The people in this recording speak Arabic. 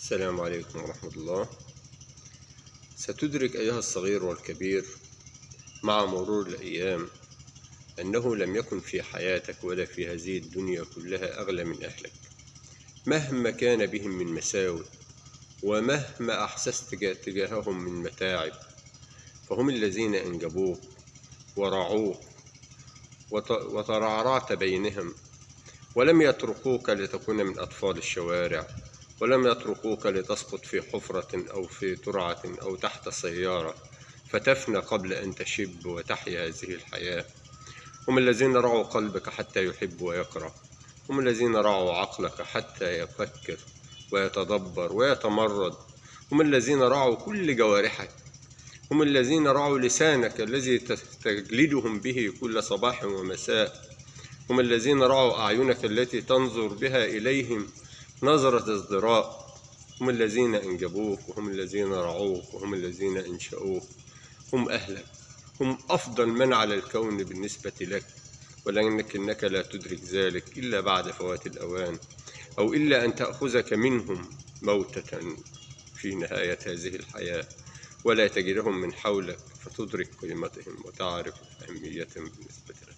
السلام عليكم ورحمة الله. ستدرك أيها الصغير والكبير مع مرور الأيام أنه لم يكن في حياتك ولا في هذه الدنيا كلها أغلى من أهلك، مهما كان بهم من مساوئ ومهما أحسست تجاههم من متاعب، فهم الذين أنجبوك ورعوك وترعرعت بينهم، ولم يتركوك لتكون من أطفال الشوارع، ولم يتركوك لتسقط في حفرة أو في ترعة أو تحت سيارة فتفنى قبل أن تشب وتحيا هذه الحياة. هم الذين رعوا قلبك حتى يحب ويكره، هم الذين رعوا عقلك حتى يفكر ويتدبر ويتمرد، هم الذين رعوا كل جوارحك، هم الذين رعوا لسانك الذي تجلدهم به كل صباح ومساء، هم الذين رعوا أعينك التي تنظر بها إليهم نظرة ازدراء، هم الذين أنجبوك وهم الذين رعوك وهم الذين أنشأوك، هم أهلك، هم أفضل من على الكون بالنسبة لك، ولكنك لا تدرك ذلك إلا بعد فوات الأوان، أو إلا أن تأخذك منهم موتة في نهاية هذه الحياة ولا تجدهم من حولك فتدرك قيمتهم وتعرف أهميتهم بالنسبة لك.